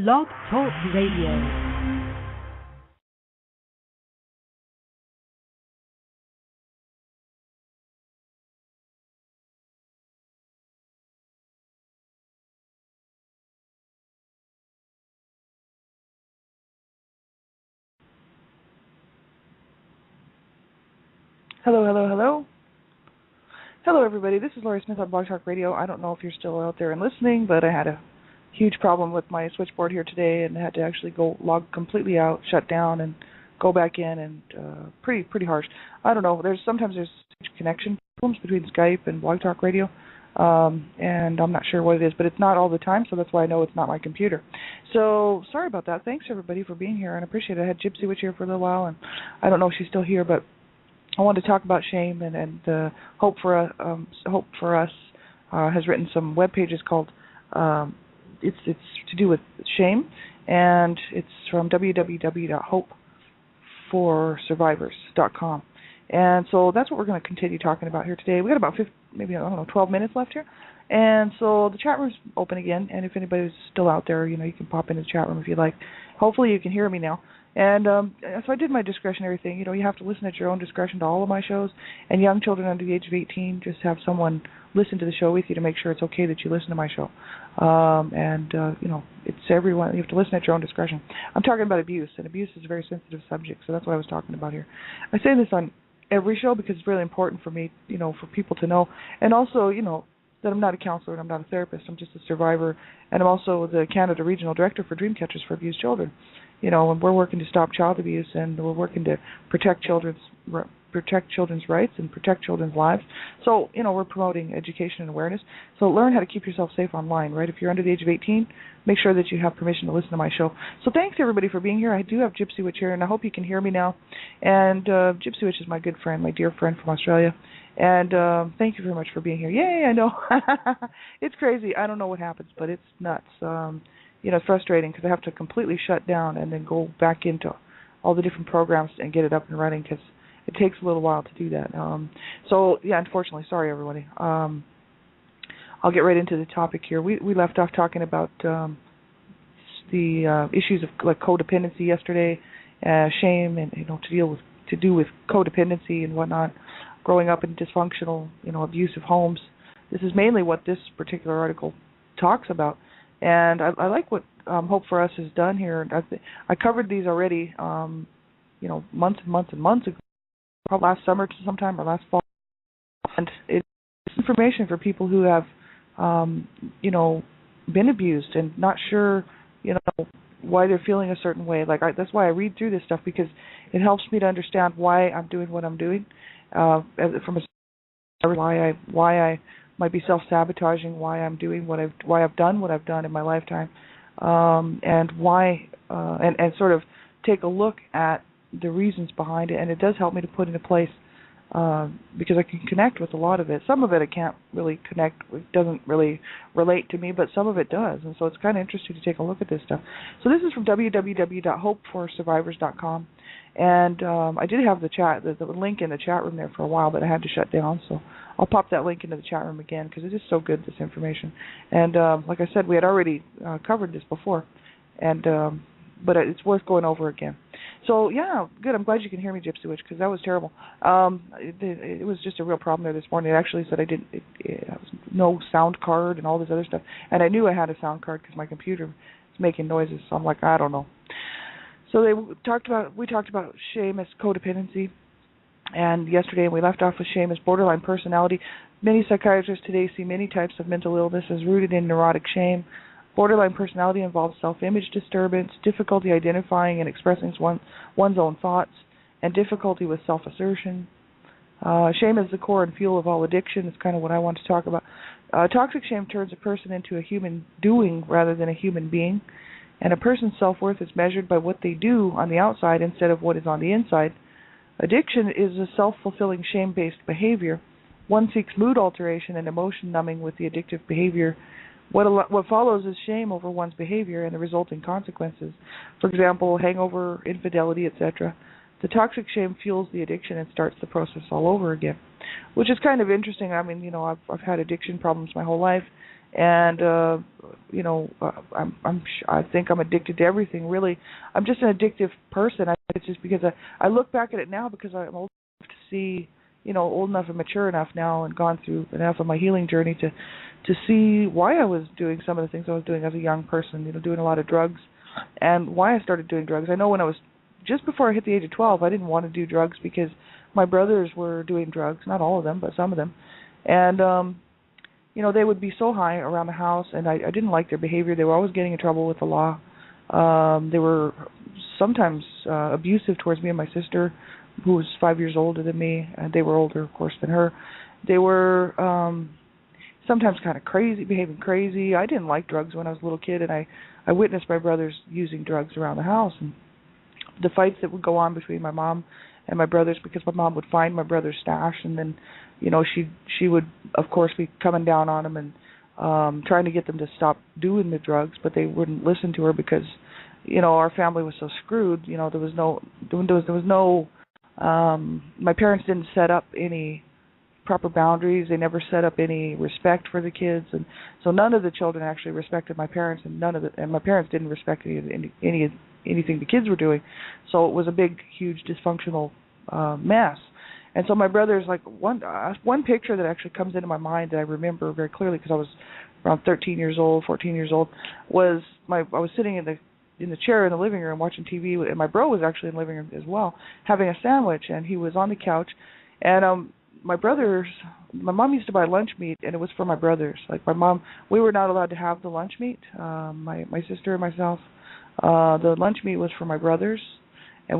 Blog Talk Radio. Hello, hello, hello. Hello, everybody. This is Laurie Smith on Blog Talk Radio. I don't know if you're still out there and listening, but I had a huge problem with my switchboard here today and had to actually go log completely out, shut down, and go back in, and pretty harsh. I don't know. Sometimes there's connection problems between Skype and Blog Talk Radio, and I'm not sure what it is, but it's not all the time, so that's why I know it's not my computer. So sorry about that. Thanks, everybody, for being here, and I appreciate it. I had Gypsy Witch here for a little while, and I don't know if she's still here, but I wanted to talk about shame, and Hope for Us has written some web pages called it's to do with shame, and it's from www.hopeforsurvivors.com. And so that's what we're going to continue talking about here today. We got about 12 minutes left here, and so the chat room's open again. And if anybody's still out there, you can pop into the chat room if you like. Hopefully you can hear me now. And so I did my discretionary thing. You have to listen at your own discretion to all of my shows. And young children under the age of 18, just have someone listen to the show with you to make sure it's okay that you listen to my show. It's everyone. You have to listen at your own discretion. I'm talking about abuse, and abuse is a very sensitive subject, so that's what I was talking about here. I say this on every show because it's really important for me, for people to know. And also, that I'm not a counselor and I'm not a therapist. I'm just a survivor, and I'm also the Canada Regional Director for Dreamcatchers for Abused Children. And we're working to stop child abuse, and we're working to protect children's rights and protect children's lives. So, we're promoting education and awareness. So learn how to keep yourself safe online, right? If you're under the age of 18, make sure that you have permission to listen to my show. So thanks, everybody, for being here. I do have Gypsy Witch here, and I hope you can hear me now. And Gypsy Witch is my good friend, my dear friend from Australia. And thank you very much for being here. Yay, I know. It's crazy. I don't know what happens, but it's nuts. It's frustrating because I have to completely shut down and then go back into all the different programs and get it up and running because it takes a little while to do that. Unfortunately, sorry, everybody. I'll get right into the topic here. We left off talking about the issues of like codependency yesterday, shame, and to do with codependency and whatnot, growing up in dysfunctional, abusive homes. This is mainly what this particular article talks about. And I like what Hope for Us has done here. I covered these already, months and months ago, probably last summer sometime or last fall. And it's information for people who have, been abused and not sure, why they're feeling a certain way. That's why I read through this stuff, because it helps me to understand why I'm doing what I'm doing, why I might be self-sabotaging, why I've done what I've done in my lifetime, and why, and sort of take a look at the reasons behind it. And it does help me to put into place, because I can connect with a lot of it. Some of it I can't really connect with, doesn't really relate to me, but some of it does. And so it's kind of interesting to take a look at this stuff. So this is from www.hopeforsurvivors.com. And I did have the link in the chat room there for a while, but I had to shut down. So I'll pop that link into the chat room again because it is so good, this information. And like I said, we had already covered this before, but it's worth going over again. So yeah, good. I'm glad you can hear me, Gypsy Witch, because that was terrible. It was just a real problem there this morning. It actually said I was no sound card and all this other stuff, and I knew I had a sound card because my computer is making noises. So I'm like, I don't know. So we talked about shame as codependency, and yesterday we left off with shame as borderline personality. Many psychiatrists today see many types of mental illness as rooted in neurotic shame. Borderline personality involves self-image disturbance, difficulty identifying and expressing one's own thoughts, and difficulty with self-assertion. Shame is the core and fuel of all addiction. It's kind of what I want to talk about. Toxic shame turns a person into a human doing rather than a human being. And a person's self-worth is measured by what they do on the outside instead of what is on the inside. Addiction is a self-fulfilling shame-based behavior. One seeks mood alteration and emotion numbing with the addictive behavior. What follows is shame over one's behavior and the resulting consequences. For example, hangover, infidelity, etc. The toxic shame fuels the addiction and starts the process all over again, which is kind of interesting. I mean, I've had addiction problems my whole life, and I think I'm addicted to everything. Really, I'm just an addictive person. It's just because I look back at it now because I'm old enough to see, old enough and mature enough now, and gone through enough of my healing journey to see why I was doing some of the things I was doing as a young person. Doing a lot of drugs, and why I started doing drugs. I know when I was just before I hit the age of 12, I didn't want to do drugs because my brothers were doing drugs, not all of them, but some of them, and they would be so high around the house, and I didn't like their behavior. They were always getting in trouble with the law. They were sometimes abusive towards me and my sister, who was 5 years older than me, and they were older, of course, than her. They were sometimes kind of crazy, behaving crazy. I didn't like drugs when I was a little kid, and I witnessed my brothers using drugs around the house, and the fights that would go on between my mom and my brothers, because my mom would find my brother's stash, and then she would of course be coming down on them and trying to get them to stop doing the drugs, but they wouldn't listen to her because our family was so screwed. There was no my parents didn't set up any proper boundaries. They never set up any respect for the kids, and so none of the children actually respected my parents, and my parents didn't respect anything the kids were doing. So it was a big, huge, dysfunctional mess. And so my brother's like one picture that actually comes into my mind that I remember very clearly, because I was around 13 years old, 14 years old, was I was sitting in the chair in the living room watching TV, and my bro was actually in the living room as well, having a sandwich, and he was on the couch, and my mom used to buy lunch meat, and it was for my brothers. Like my mom, we were not allowed to have the lunch meat, my sister and myself. The lunch meat was for my brothers, and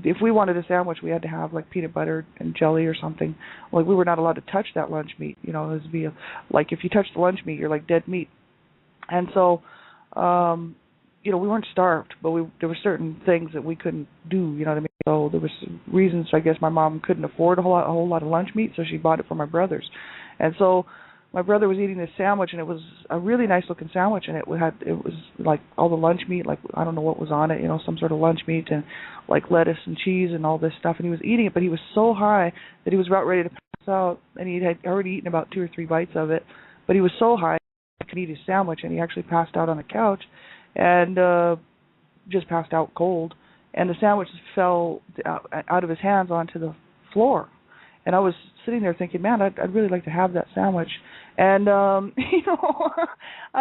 if we wanted a sandwich, we had to have like peanut butter and jelly or something. Like we were not allowed to touch that lunch meat. It would be like if you touch the lunch meat, you're like dead meat. And so, we weren't starved, but there were certain things that we couldn't do. You know what I mean? So there was reasons. I guess my mom couldn't afford a whole lot of lunch meat, so she bought it for my brothers. And so my brother was eating this sandwich, and it was a really nice looking sandwich, and it was like all the lunch meat, like I don't know what was on it, some sort of lunch meat, and like lettuce and cheese and all this stuff, and he was eating it, but he was so high that he was about ready to pass out, and he had already eaten about 2 or 3 bites of it, but he was so high he could eat his sandwich, and he actually passed out on the couch, and just passed out cold, and the sandwich fell out of his hands onto the floor. And I was sitting there thinking, man, I'd really like to have that sandwich. And, I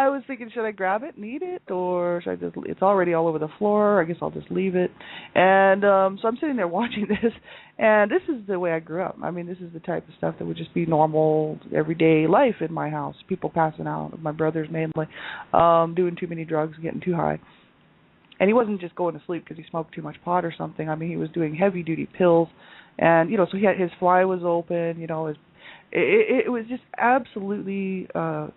was thinking, should I grab it and eat it? Or should I it's already all over the floor. I guess I'll just leave it. And so I'm sitting there watching this. And this is the way I grew up. I mean, this is the type of stuff that would just be normal, everyday life in my house. People passing out, my brothers mainly, doing too many drugs, getting too high. And he wasn't just going to sleep because he smoked too much pot or something. I mean, he was doing heavy-duty pills. And, so his fly was open, it was just absolutely,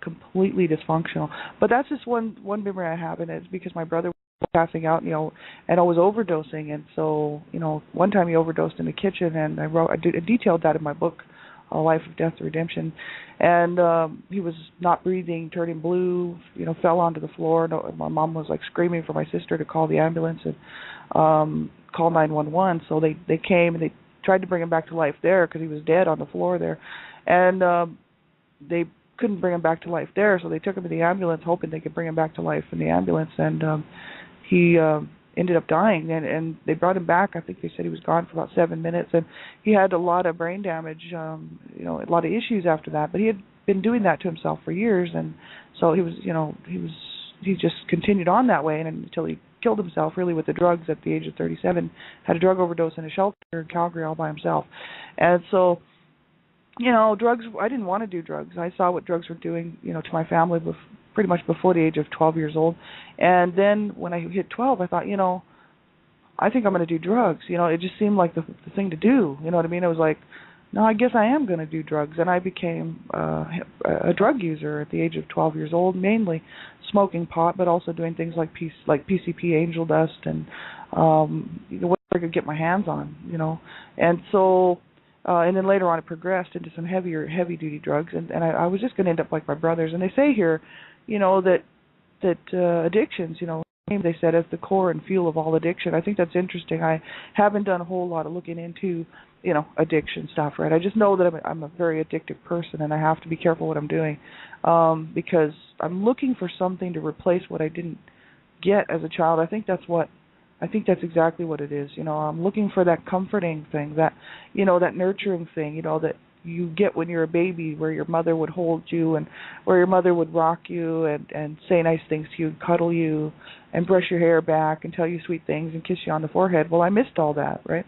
completely dysfunctional. But that's just one memory I have, and it's because my brother was passing out, and I was overdosing. And so, one time he overdosed in the kitchen, and I detailed that in my book, A Life of Death and Redemption. And he was not breathing, turning blue, fell onto the floor. My mom was like screaming for my sister to call the ambulance and call 911. So they came, and they tried to bring him back to life there because he was dead on the floor there. And they couldn't bring him back to life there, so they took him to the ambulance hoping they could bring him back to life in the ambulance. And he ended up dying, and they brought him back. I think they said he was gone for about 7 minutes, and he had a lot of brain damage, a lot of issues after that. But he had been doing that to himself for years, and so he just continued on that way, and until he killed himself really with the drugs at the age of 37, had a drug overdose in a shelter in Calgary all by himself. And so, drugs, I didn't want to do drugs. I saw what drugs were doing, to my family pretty much before the age of 12 years old. And then when I hit 12, I thought, I think I'm going to do drugs. It just seemed like the thing to do. You know what I mean? It was like, no, I guess I am going to do drugs. And I became a drug user at the age of 12 years old, mainly smoking pot, but also doing things like PCP, angel dust, and whatever I could get my hands on, And so, and then later on it progressed into some heavy-duty drugs. And I was just going to end up like my brothers. And they say here, that addictions, they said, as the core and fuel of all addiction. I think that's interesting. I haven't done a whole lot of looking into addiction stuff, right? I just know that I'm a very addictive person, and I have to be careful what I'm doing, because I'm looking for something to replace what I didn't get as a child. I think that's exactly what it is. I'm looking for that comforting thing, that nurturing thing, that you get when you're a baby, where your mother would hold you and where your mother would rock you and say nice things to you and cuddle you and brush your hair back and tell you sweet things and kiss you on the forehead. Well, I missed all that, right?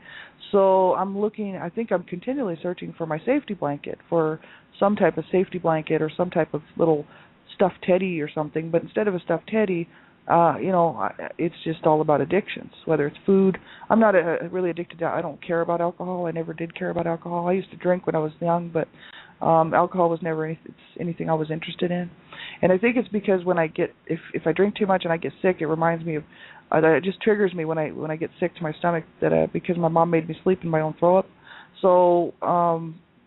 So I think I'm continually searching for my safety blanket, for some type of safety blanket or some type of little stuffed teddy or something. But instead of a stuffed teddy, it's just all about addictions, whether it's food. I'm not really addicted to, I don't care about alcohol. I never did care about alcohol. I used to drink when I was young, but alcohol was never anything I was interested in. And I think it's because when if I drink too much and I get sick, it reminds me of, it just triggers me when I get sick to my stomach, that because my mom made me sleep in my own throw up. So,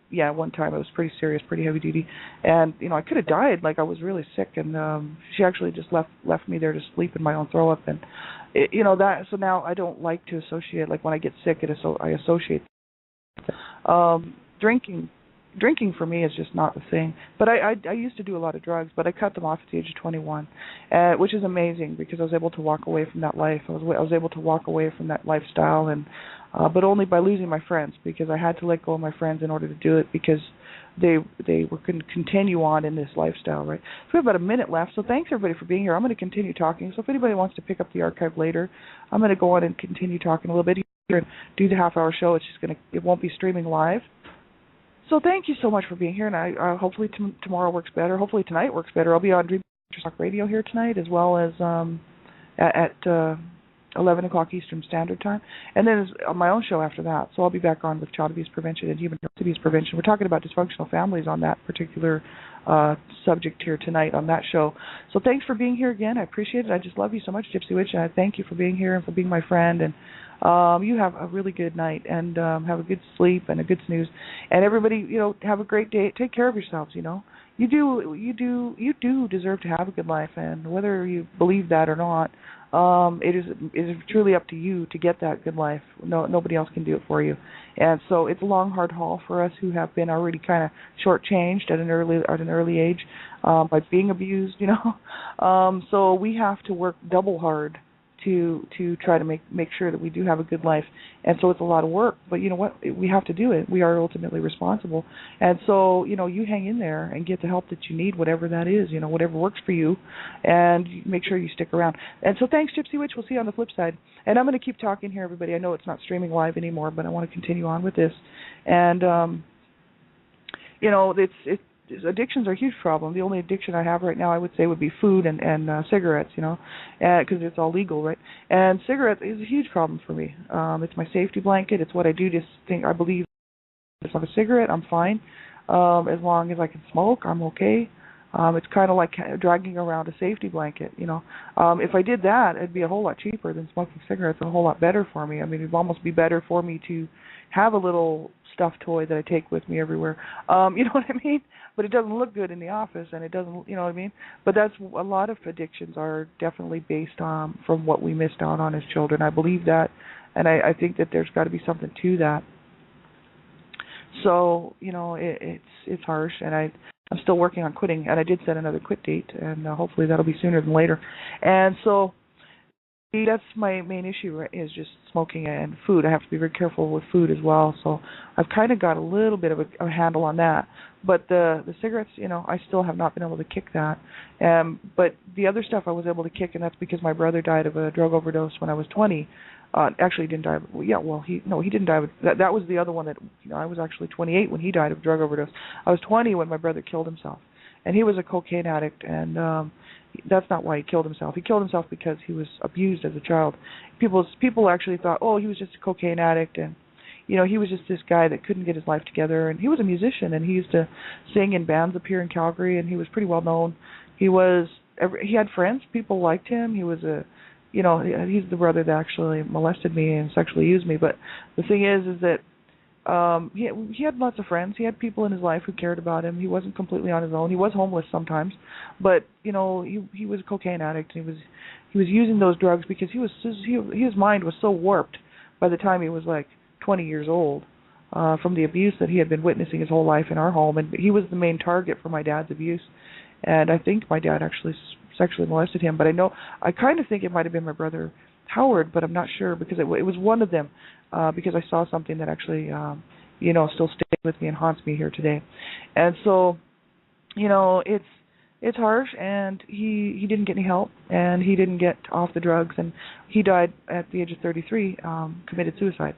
yeah, one time it was pretty serious, pretty heavy duty, and I could have died. Like, I was really sick, and she actually just left me there to sleep in my own throw up, and that. So now I don't like to associate. Like, when I get sick, I associate. Drinking for me is just not the thing. But I used to do a lot of drugs, but I cut them off at the age of 21, which is amazing because I was able to walk away from that life. I was able to walk away from that lifestyle, and but only by losing my friends, because I had to let go of my friends in order to do it, because they were going to continue on in this lifestyle, right? So we have about a minute left, so thanks everybody for being here. I'm going to continue talking, so if anybody wants to pick up the archive later, I'm going to go on and continue talking a little bit here and do the half-hour show. It won't be streaming live. So thank you so much for being here, and I hopefully tomorrow works better. Hopefully tonight works better. I'll be on Dream Talk Radio here tonight, as well as at 11 o'clock Eastern Standard Time, and then on my own show after that. So I'll be back on with child abuse prevention and human abuse prevention. We're talking about dysfunctional families on that particular subject here tonight on that show. So thanks for being here again. I appreciate it. I just love you so much, Gypsy Witch, and I thank you for being here and for being my friend. And you have a really good night, and have a good sleep and a good snooze. And everybody, have a great day. Take care of yourselves. You do deserve to have a good life, and whether you believe that or not, it is truly up to you to get that good life. Nobody else can do it for you. And so it's a long, hard haul for us who have been already kind of shortchanged at an early age by being abused. So we have to work double hard to try to make sure that we do have a good life. And so it's a lot of work, but you know what? We have to do it. We are ultimately responsible. And so, you hang in there and get the help that you need, whatever that is, whatever works for you, and make sure you stick around. And so thanks, Gypsy Witch. We'll see you on the flip side. And I'm going to keep talking here, everybody. I know it's not streaming live anymore, but I want to continue on with this. And, addictions are a huge problem. The only addiction I have right now, I would say, would be food and cigarettes, because it's all legal, right? And cigarettes is a huge problem for me. It's my safety blanket. It's what I do to think. I believe if I have a cigarette, I'm fine. As long as I can smoke, I'm okay. It's kind of like dragging around a safety blanket, If I did that, it'd be a whole lot cheaper than smoking cigarettes and a whole lot better for me. I mean, it'd almost be better for me to have a little stuffed toy that I take with me everywhere. You know what I mean? But it doesn't look good in the office, and it doesn't, you know what I mean? But that's a lot of addictions are definitely based on from what we missed out on as children. I believe that, and I think that there's got to be something to that. So, it's harsh, and I'm still working on quitting, and I did set another quit date, and hopefully that'll be sooner than later. And so that's my main issue, right, is just smoking and food. I have to be very careful with food as well. So I've kind of got a little bit of a handle on that. But the cigarettes, I still have not been able to kick that. But the other stuff I was able to kick, and that's because my brother died of a drug overdose when I was 20. Actually, he didn't die. He didn't die. That was the other one that I was actually 28 when he died of drug overdose. I was 20 when my brother killed himself, and he was a cocaine addict. And that's not why he killed himself. He killed himself because he was abused as a child. People actually thought, oh, he was just a cocaine addict, and he was just this guy that couldn't get his life together. And he was a musician, and he used to sing in bands up here in Calgary, and he was pretty well known. He had friends. People liked him. He was he's the brother that actually molested me and sexually used me. But the thing is that he had lots of friends. He had people in his life who cared about him. He wasn't completely on his own. He was homeless sometimes, but he was a cocaine addict. And he was using those drugs because his mind was so warped by the time he was like 20 years old. from the abuse that he had been witnessing his whole life in our home, and he was the main target for my dad's abuse. And I think my dad actually sexually molested him, but I kind of think it might have been my brother Howard, but I'm not sure because it was one of them, because I saw something that actually, still stays with me and haunts me here today. And so, it's harsh, and he didn't get any help, and he didn't get off the drugs, and he died at the age of 33, committed suicide.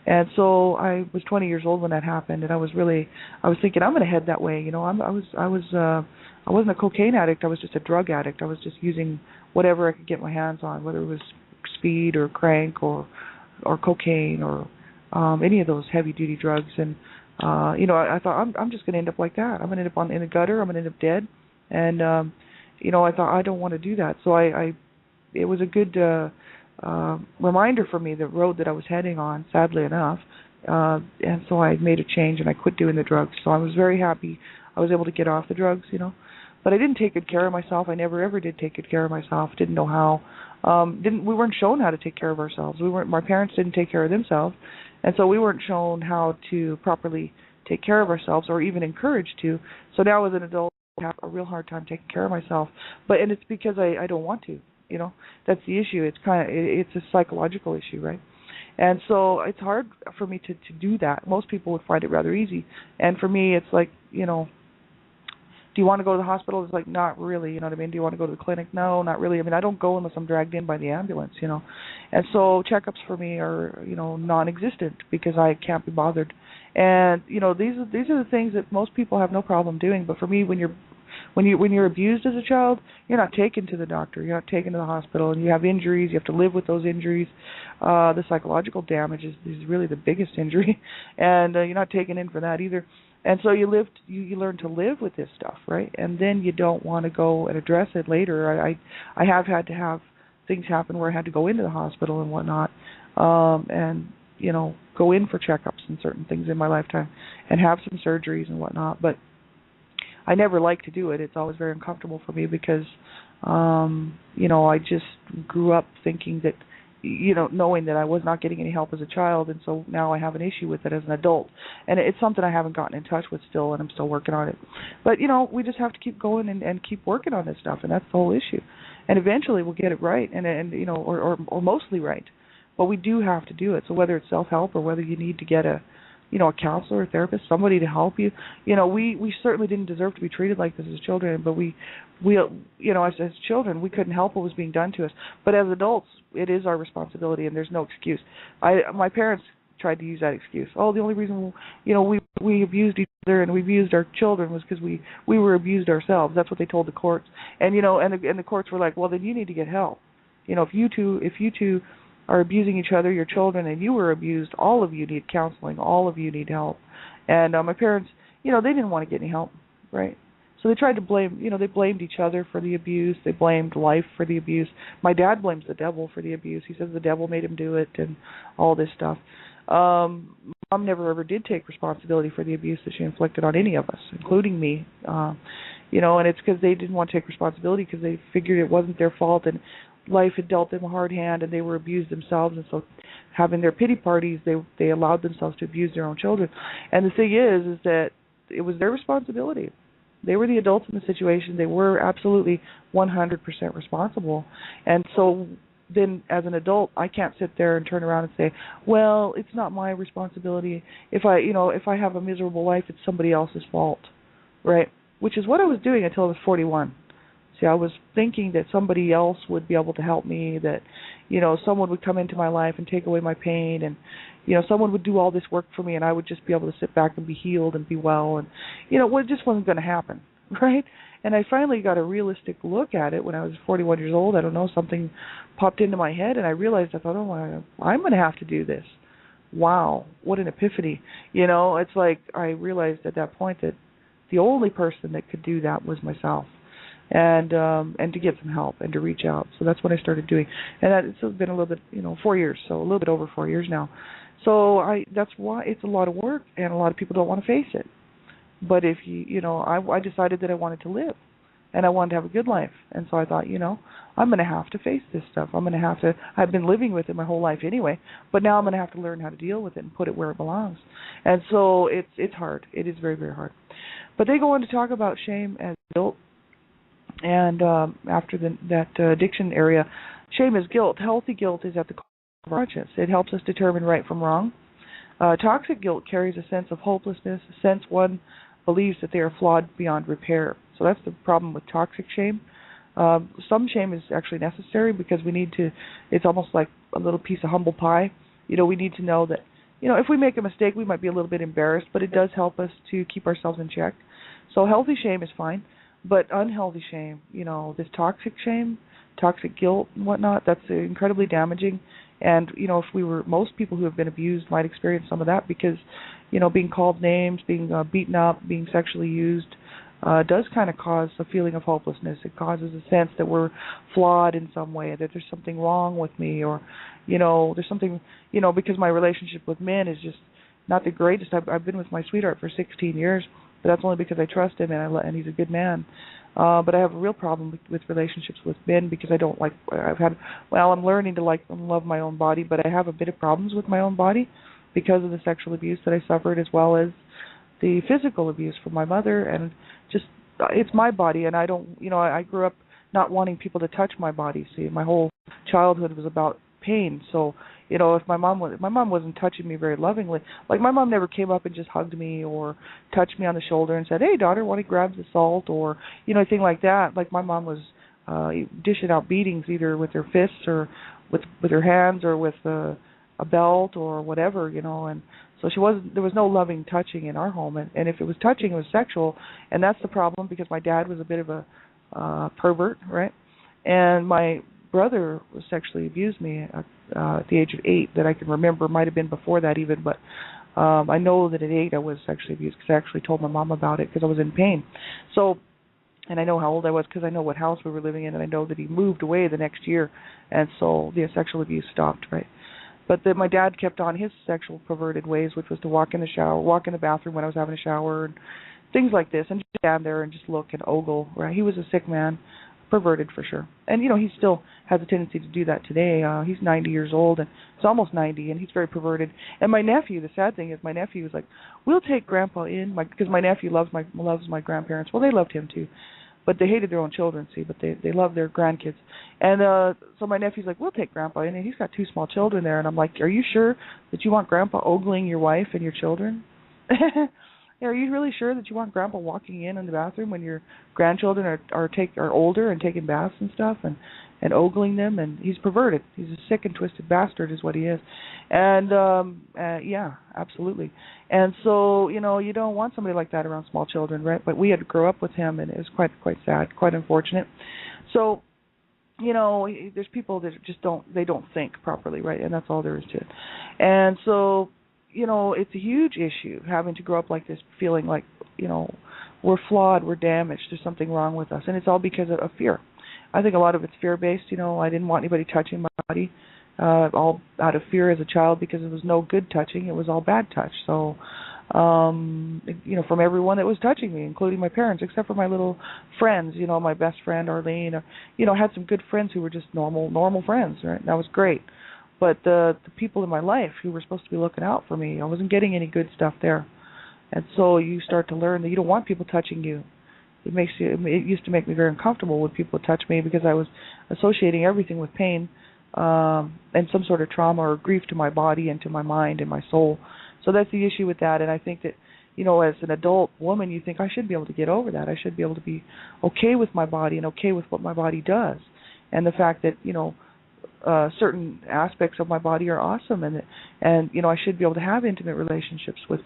And so I was 20 years old when that happened, and I was thinking I'm going to head that way. I wasn't a cocaine addict. I was just a drug addict. I was just using whatever I could get my hands on, whether it was speed or crank or cocaine or any of those heavy duty drugs. And I thought I'm just going to end up like that. I'm going to end up in the gutter. I'm going to end up dead. And I thought I don't want to do that. So it was a good reminder for me, the road that I was heading on, sadly enough. And so I made a change and I quit doing the drugs. So I was very happy I was able to get off the drugs, But I didn't take good care of myself. I never ever did take good care of myself. Didn't know how. We weren't shown how to take care of ourselves. My parents didn't take care of themselves, and so we weren't shown how to properly take care of ourselves or even encouraged to. So now as an adult, I have a real hard time taking care of myself. And it's because I don't want to. That's the issue. It's a psychological issue, right? And so it's hard for me to do that. Most people would find it rather easy, and for me, it's like, do you want to go to the hospital? It's like, not really, you know what I mean? Do you want to go to the clinic? No, not really. I mean, I don't go unless I'm dragged in by the ambulance, And so checkups for me are, non-existent because I can't be bothered. And, these are the things that most people have no problem doing. But for me, when you're abused as a child, you're not taken to the doctor. You're not taken to the hospital, and you have injuries. You have to live with those injuries. The psychological damage is really the biggest injury, and you're not taken in for that either. And so you learn to live with this stuff, right? And then you don't want to go and address it later. I have had to have things happen where I had to go into the hospital and whatnot, and go in for checkups and certain things in my lifetime, and have some surgeries and whatnot. But I never like to do it. It's always very uncomfortable for me because, I just grew up thinking that, knowing that I was not getting any help as a child, and so now I have an issue with it as an adult. And it's something I haven't gotten in touch with still, and I'm still working on it. But, we just have to keep going and keep working on this stuff, and that's the whole issue. And eventually we'll get it right, or mostly right. But we do have to do it. So whether it's self-help or whether you need to get a counselor, a therapist, somebody to help you. We certainly didn't deserve to be treated like this as children, but we as children, we couldn't help what was being done to us. But as adults, it is our responsibility, and there's no excuse. My parents tried to use that excuse. The only reason, we abused each other and we abused our children was because we were abused ourselves. That's what they told the courts. And, and the courts were like, well, then you need to get help. If you two are abusing each other, your children, and you were abused, all of you need counseling, all of you need help. And my parents, they didn't want to get any help, right? So they tried to blame, they blamed each other for the abuse. They blamed life for the abuse. My dad blames the devil for the abuse. He says the devil made him do it and all this stuff. Mom never ever did take responsibility for the abuse that she inflicted on any of us, including me. And it's because they didn't want to take responsibility because they figured it wasn't their fault, and life had dealt them a hard hand, and they were abused themselves, and so having their pity parties, they allowed themselves to abuse their own children. And the thing is that it was their responsibility. They were the adults in the situation. They were absolutely 100% responsible. And so then as an adult, I can't sit there and turn around and say, well, it's not my responsibility. If I have a miserable life, it's somebody else's fault, right? Which is what I was doing until I was 41. See, I was thinking that somebody else would be able to help me, that, someone would come into my life and take away my pain, and, someone would do all this work for me, and I would just be able to sit back and be healed and be well, and, it just wasn't going to happen, right? And I finally got a realistic look at it when I was 41 years old. I don't know, something popped into my head, and I realized, I thought, I'm going to have to do this. Wow, what an epiphany. It's like I realized at that point that the only person that could do that was myself. And to get some help and to reach out. So that's what I started doing. And it's been a little bit, 4 years, so a little bit over 4 years now. So that's why it's a lot of work, and a lot of people don't want to face it. But if I decided that I wanted to live. and I wanted to have a good life. And so I thought, I'm going to have to face this stuff. I'm going to have to. I've been living with it my whole life anyway, but now I'm going to have to learn how to deal with it and put it where it belongs. And so it's hard. It is very, very hard. But they go on to talk about shame as guilt, and after that addiction area, shame is guilt. Healthy guilt is at the core of our conscience. It helps us determine right from wrong. Toxic guilt carries a sense of hopelessness, a sense one believes that they are flawed beyond repair. So that's the problem with toxic shame. Some shame is actually necessary because we need to, it's almost like a little piece of humble pie. We need to know that, if we make a mistake, we might be a little bit embarrassed, but it does help us to keep ourselves in check. So healthy shame is fine, but unhealthy shame, this toxic shame, toxic guilt and whatnot, that's incredibly damaging. And, if most people who have been abused might experience some of that because, being called names, being beaten up, being sexually used, does kind of cause a feeling of hopelessness. It causes a sense that we're flawed in some way, that there's something wrong with me, or, there's something, because my relationship with men is just not the greatest. I've been with my sweetheart for 16 years, but that's only because I trust him and he's a good man. But I have a real problem with relationships with men because I'm learning to like and love my own body, but I have a bit of problems with my own body because of the sexual abuse that I suffered, as well as the physical abuse from my mother. And just, it's my body, and I don't, I grew up not wanting people to touch my body. See, my whole childhood was about pain. So, if my mom wasn't touching me very lovingly, like my mom never came up and just hugged me or touched me on the shoulder and said, "Hey, daughter, want to grab the salt?" or, anything like that. Like my mom was dishing out beatings either with her fists or with her hands or with a belt or whatever, and so there was no loving touching in our home, and if it was touching, it was sexual, and that's the problem because my dad was a bit of a pervert, right? And my brother sexually abused me at the age of 8 that I can remember. Might have been before that even, but I know that at 8 I was sexually abused because I actually told my mom about it because I was in pain. So, and I know how old I was because I know what house we were living in, and I know that he moved away the next year, and so the sexual abuse stopped, right? But then my dad kept on his sexual perverted ways, which was to walk in the bathroom when I was having a shower, and things like this, and just stand there and just look and ogle, right? He was a sick man, perverted for sure. And, he still has a tendency to do that today. He's 90 years old, and he's almost 90, and he's very perverted. And my nephew, the sad thing is my nephew was like, "We'll take Grandpa in," because my nephew loves my grandparents. Well, they loved him too. But they hated their own children, see, but they love their grandkids. And so my nephew's like, "We'll take Grandpa in," and he's got 2 small children there. And I'm like, "Are you sure that you want Grandpa ogling your wife and your children?" Are you really sure that you want Grandpa walking in the bathroom when your grandchildren are older and taking baths and stuff and ogling them? And he's perverted. He's a sick and twisted bastard is what he is. And yeah, absolutely. And so, you don't want somebody like that around small children, right? But we had to grow up with him, and it was quite sad, quite unfortunate. So, there's people that just don't think properly, right? And that's all there is to it. And so, it's a huge issue having to grow up like this, feeling like, we're flawed, we're damaged, there's something wrong with us. And it's all because of fear. I think a lot of it's fear-based. I didn't want anybody touching my body, all out of fear as a child because it was no good touching. It was all bad touch. So, from everyone that was touching me, including my parents, except for my little friends, my best friend, Arlene, I had some good friends who were just normal friends, right? And that was great. But the people in my life who were supposed to be looking out for me, I wasn't getting any good stuff there. And so you start to learn that you don't want people touching you. It used to make me very uncomfortable when people would touch me because I was associating everything with pain and some sort of trauma or grief to my body and to my mind and my soul. So that's the issue with that. And I think that, as an adult woman, you think I should be able to get over that. I should be able to be okay with my body and okay with what my body does. And the fact that, certain aspects of my body are awesome, and I should be able to have intimate relationships with,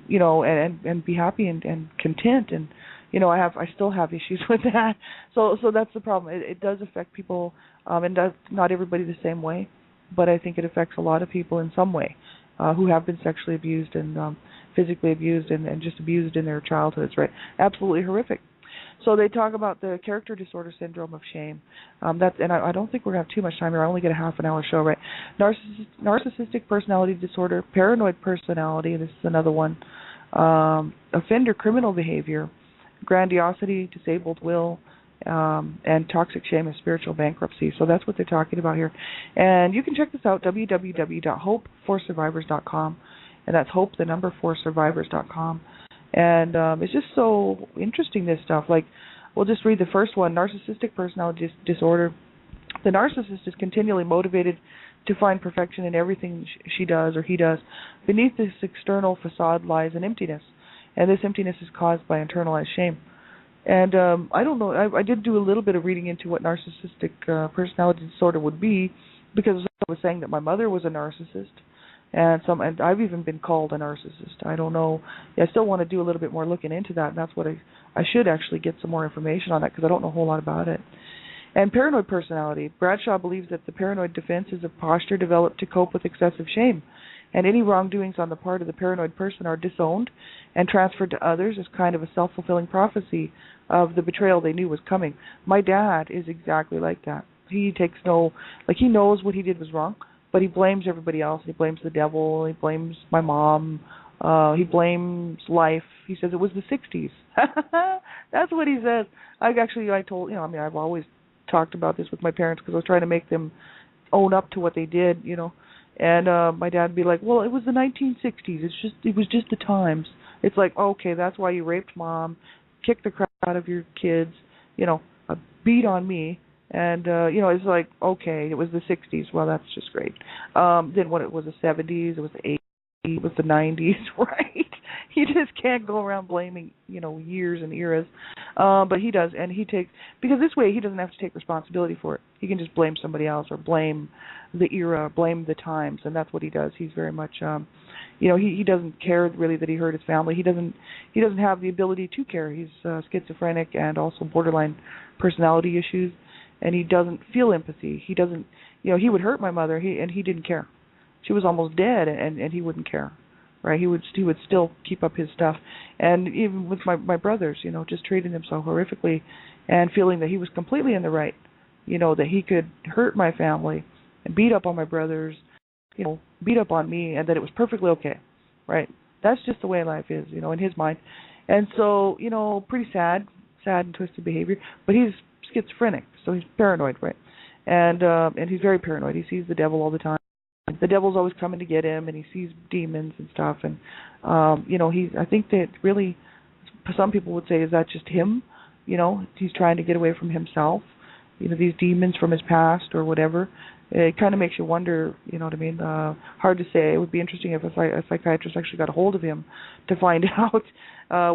and be happy and content, and I still have issues with that. So that's the problem. It does affect people, and not everybody the same way, but I think it affects a lot of people in some way who have been sexually abused and physically abused and just abused in their childhoods. Right? Absolutely horrific. So they talk about the character disorder syndrome of shame. And I don't think we're going to have too much time here. I only get a half an hour show, right? Narcissistic personality disorder, paranoid personality, this is another one. Offender criminal behavior, grandiosity, disabled will, and toxic shame is spiritual bankruptcy. So that's what they're talking about here. And you can check this out, www.hope4survivors.com. And that's hope, the number 4survivors.com. And it's just so interesting, this stuff. Like, we'll just read the first one, narcissistic personality disorder. The narcissist is continually motivated to find perfection in everything she does or he does. Beneath this external facade lies an emptiness, and this emptiness is caused by internalized shame. And I don't know, I did do a little bit of reading into what narcissistic personality disorder would be, because I was saying that my mother was a narcissist, and I've even been called a narcissist. I don't know. I still want to do a little bit more looking into that, and that's what I should actually get some more information on that, because I don't know a whole lot about it. And paranoid personality. Bradshaw believes that the paranoid defense is a posture developed to cope with excessive shame, and any wrongdoings on the part of the paranoid person are disowned and transferred to others as kind of a self-fulfilling prophecy of the betrayal they knew was coming. My dad is exactly like that. He takes he knows what he did was wrong, but he blames everybody else. He blames the devil. He blames my mom. He blames life. He says it was the 60s. That's what he says. I've always talked about this with my parents, because I was trying to make them own up to what they did, And my dad would be like, "Well, it was the 1960s. It was just the times." It's like, okay, that's why you raped mom, kicked the crap out of your kids, beat on me, and it's like, okay, it was the 60s. Well, that's just great. Then when it was the 70s, it was the 80s, it was the 90s, right? You just can't go around blaming, years and eras. But he does, and because this way he doesn't have to take responsibility for it. He can just blame somebody else, or blame the era, blame the times, and that's what he does. He's very much, he doesn't care really that he hurt his family. He doesn't have the ability to care. He's schizophrenic and also borderline personality issues, and he doesn't feel empathy. He doesn't, he would hurt my mother, and he didn't care. She was almost dead, and he wouldn't care. Right, he would still keep up his stuff, and even with my brothers, just treating them so horrifically, and feeling that he was completely in the right, that he could hurt my family and beat up on my brothers, beat up on me, and that it was perfectly okay, right? That's just the way life is, in his mind, and so pretty sad and twisted behavior. But he's schizophrenic, so he's paranoid, right? And he's very paranoid. He sees the devil all the time. The devil's always coming to get him, and he sees demons and stuff. And I think that really, some people would say, is that just him? He's trying to get away from himself. These demons from his past or whatever. It kind of makes you wonder. You know what I mean? Hard to say. It would be interesting if a psychiatrist actually got a hold of him to find out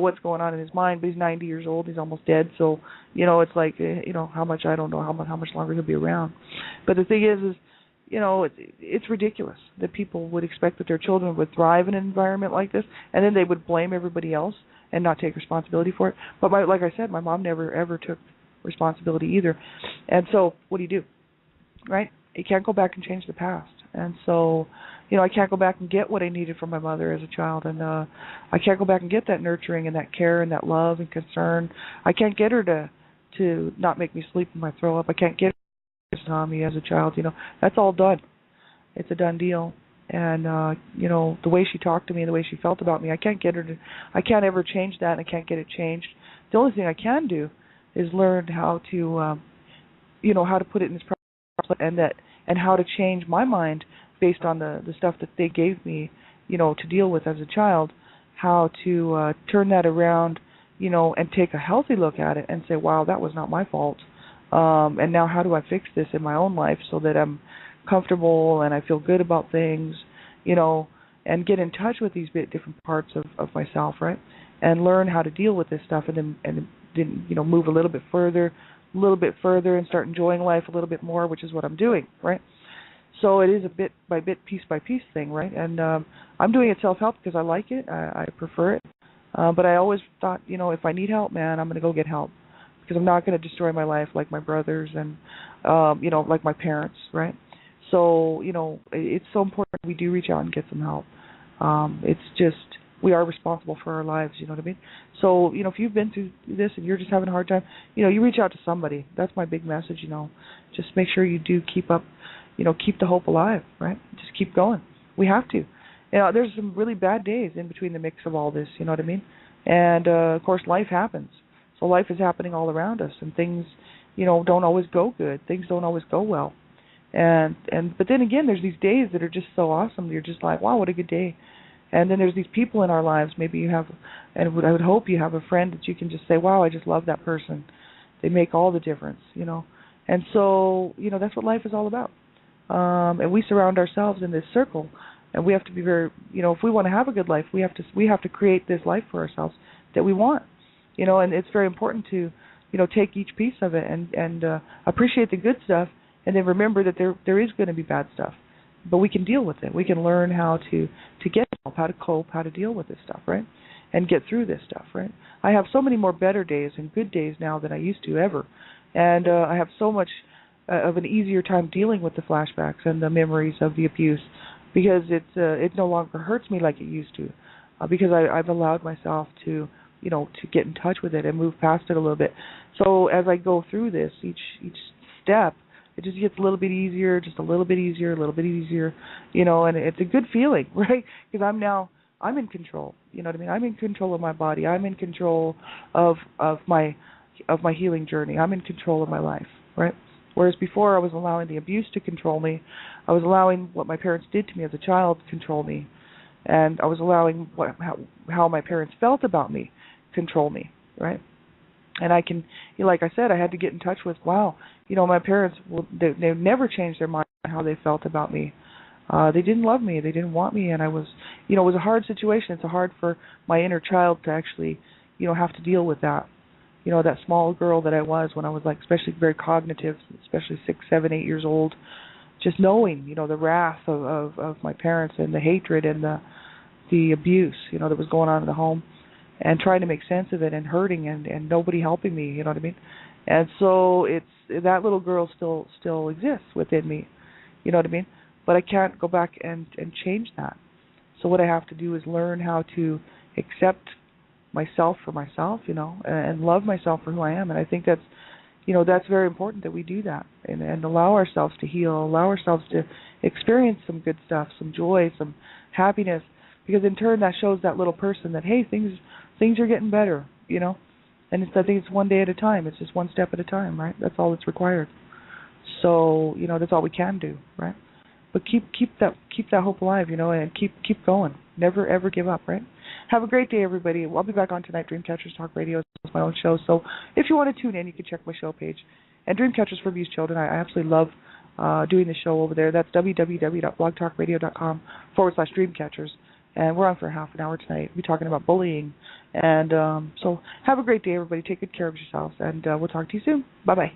what's going on in his mind. But he's 90 years old. He's almost dead. So it's like how much, I don't know how much longer he'll be around. But the thing is it's ridiculous that people would expect that their children would thrive in an environment like this, and then they would blame everybody else and not take responsibility for it. But like I said, my mom never ever took responsibility either. And so what do? Right? You can't go back and change the past. And so, I can't go back and get what I needed from my mother as a child, and I can't go back and get that nurturing and that care and that love and concern. I can't get her to not make me sleep when I throw up. I can't get on me as a child, that's all done. It's a done deal. And the way she talked to me and the way she felt about me, I can't ever change that, and I can't get it changed. The only thing I can do is learn how to how to put it in its proper place, and how to change my mind based on the stuff that they gave me, to deal with as a child, how to turn that around, and take a healthy look at it and say, wow, that was not my fault. And now how do I fix this in my own life so that I'm comfortable and I feel good about things, and get in touch with these different parts of myself, right? And learn how to deal with this stuff, and then move a little bit further and start enjoying life a little bit more, which is what I'm doing, right? So it is a bit by bit, piece by piece thing, right? And I'm doing it self-help because I like it. I prefer it. But I always thought, if I need help, man, I'm going to go get help. Because I'm not going to destroy my life like my brothers and, like my parents, right? So, it's so important we do reach out and get some help. It's just, we are responsible for our lives, you know what I mean? So, if you've been through this and you're just having a hard time, you reach out to somebody. That's my big message, Just make sure you do keep up, keep the hope alive, right? Just keep going. We have to. There's some really bad days in between the mix of all this, you know what I mean? And, of course, life happens. So life is happening all around us, and things, don't always go good. Things don't always go well. But then again, there's these days that are just so awesome. You're just like, wow, what a good day. And then there's these people in our lives. Maybe you have, and I would hope you have a friend that you can just say, wow, I just love that person. They make all the difference, And so, that's what life is all about. And we surround ourselves in this circle, and we have to be very, if we want to have a good life, we have to create this life for ourselves that we want, And it's very important to, take each piece of it and appreciate the good stuff, and then remember that there is going to be bad stuff. But we can deal with it. We can learn how to get help, how to cope, how to deal with this stuff, right? And get through this stuff, right? I have so many more better days and good days now than I used to ever. And I have so much of an easier time dealing with the flashbacks and the memories of the abuse, because it no longer hurts me like it used to, because I've allowed myself to, to get in touch with it and move past it a little bit. So as I go through this, each step, it just gets a little bit easier, just a little bit easier, a little bit easier, and it's a good feeling, right? Because I'm in control, you know what I mean? I'm in control of my body. I'm in control of my healing journey. I'm in control of my life, right? Whereas before I was allowing the abuse to control me. I was allowing what my parents did to me as a child to control me. And I was allowing how my parents felt about me control me, right? And I can, like I said, I had to get in touch with, wow, my parents, they never changed their mind on how they felt about me. They didn't love me. They didn't want me. And I was, it was a hard situation. It's hard for my inner child to actually, have to deal with that. That small girl that I was when I was especially very cognitive, especially 6, 7, 8 years old, just knowing, the wrath of my parents and the hatred and the abuse, that was going on in the home, and trying to make sense of it, and hurting and nobody helping me, you know what I mean? And so that little girl still exists within me, you know what I mean? But I can't go back and change that. So what I have to do is learn how to accept myself for myself, and love myself for who I am. And I think that's very important that we do that and allow ourselves to heal, allow ourselves to experience some good stuff, some joy, some happiness, because in turn that shows that little person that, hey, things are getting better, And I think it's one day at a time. It's just one step at a time, right? That's all that's required. So, that's all we can do, right? But keep that hope alive, and keep going. Never ever give up, right? Have a great day, everybody. I'll be back on tonight. Dreamcatchers Talk Radio is my own show. So if you want to tune in, you can check my show page. And Dreamcatchers for Abused Children, I absolutely love doing the show over there. That's www.blogtalkradio.com/Dreamcatchers. And we're on for half an hour tonight. We'll be talking about bullying. And so have a great day, everybody. Take good care of yourselves. And we'll talk to you soon. Bye-bye.